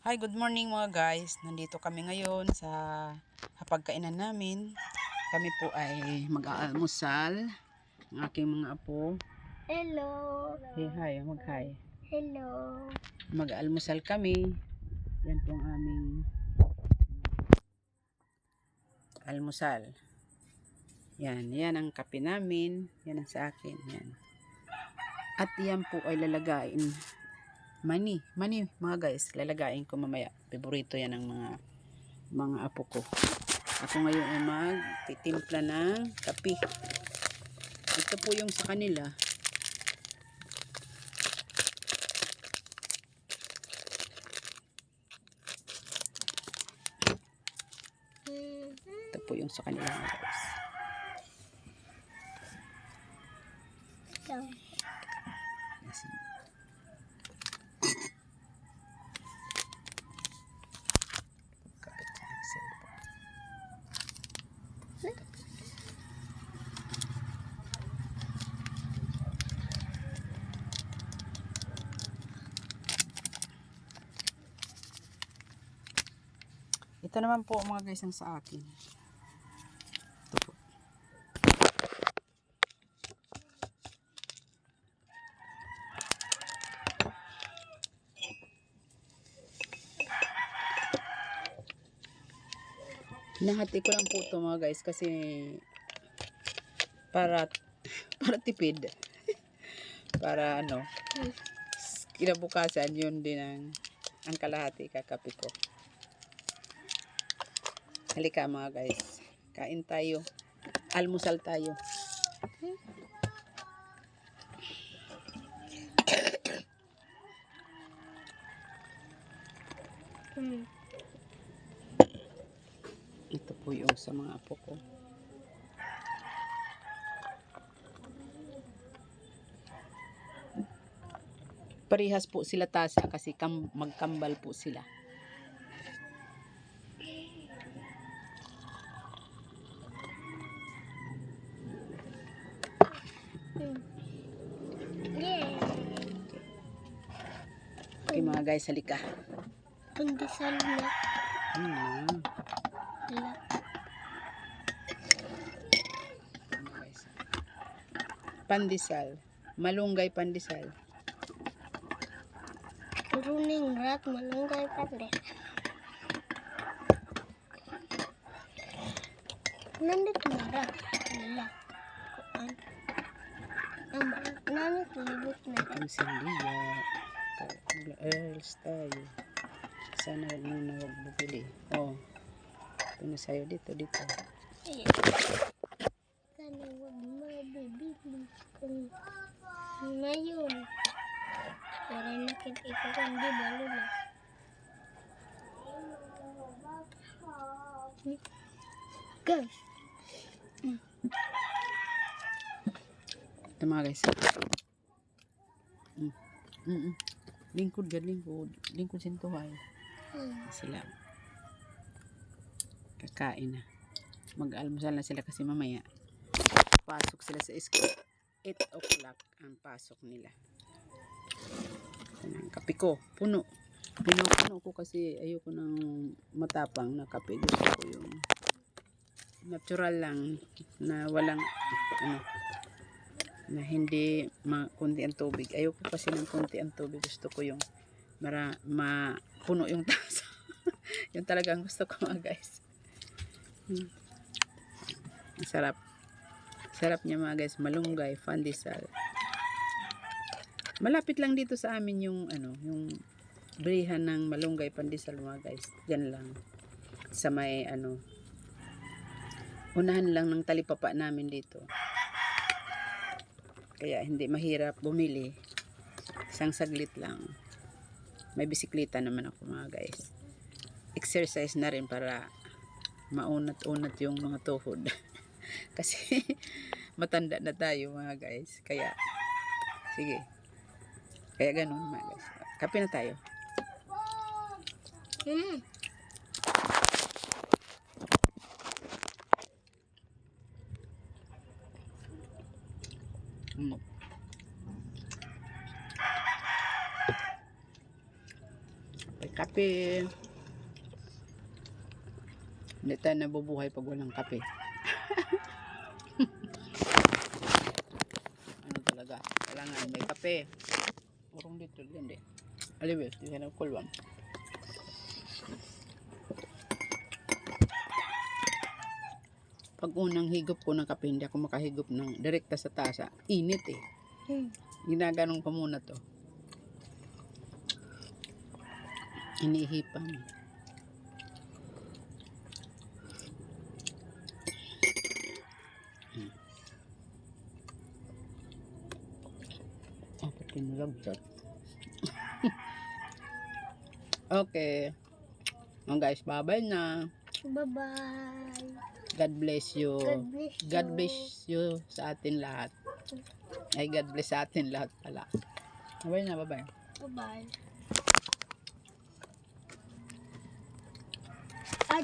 Hi, good morning mga guys. Nandito kami ngayon sa hapagkainan namin. Kami po ay mag-aalmusal. Ang aking mga apo. Hello. Hey, hi, mag-hi. Hello. Mag-aalmusal kami. Yan po ang aming almusal. Yan ang kape namin. Yan ang sa akin. Yan. At yan po ay lalagain. Mani mga guys. Lalagain ko mamaya. Favorito yan ng mga apo ko. Ako ngayon ay magtitimpla ng kape. Ito po yung sa kanila. Ito po yung sa kanila mga guys. Ito naman po mga guys ang sa akin. Ito po. Hinahati ko lang po ito mga guys kasi para tipid. Para kinabukasan yun din ang kalahati kakape ko. Halika mga guys. Kain tayo. Almusal tayo. Ito po yung sa mga apo ko. Parehas po sila tasa kasi magkambal po sila. Okay mga guys, halika. Pandesal na. Pandesal. Malunggay pandesal. Runing rat malunggay pande. Nandito na rat. Wala. Kuan. Nandito libot na. Ang sindiya. Earls tayo. Sana wag bubili. Oh. Ito na sa'yo dito. Sana wag mabibili kung ngayon. Para nakikita ko hindi balo na. Guys. Ito mga guys. Lingkod sintuhay. Sila. Kakain na. Mag-almusal na sila kasi mamaya pasok sila sa school. 8 o'clock ang pasok nila. Ang kape ko. Puno ko kasi ayoko ng matapang na kape. Gusto ko yung natural lang na walang na hindi konti ang tubig. Ayoko kasi ng konti ang tubig. Gusto ko yung puno yung tasa. Yung talagang gusto ko mga guys. Sarap niya mga guys. Malunggay, pandesal. Malapit lang dito sa amin yung bilihan ng malunggay pandesal mga guys. Diyan lang. Sa may unahan lang ng talipapa namin dito. Kaya hindi mahirap bumili. Isang saglit lang. May bisikleta naman ako mga guys. Exercise na rin para maunat-unat yung mga tuhod. Kasi matanda na tayo mga guys. Kaya sige. Kaya ganun mga guys. Kape na tayo. Kape. kape. Hindi tayo nabubuhay pag walang kape. Ano talaga? Kailangan may kape. Urong dito, hindi. Alibes, di ka na kulwang. Pag unang higop ko ng kape, hindi ako makahigop ng direkta sa tasa. Init eh. Ginaganong ko muna to. Inihipan. Oh, pati nalagdag. Okay. Guys, bye-bye na. Bye-bye. God bless you. God bless you. God bless you sa atin lahat. Ay, God bless sa atin lahat pala. Bye-bye na, bye-bye. Bye-bye.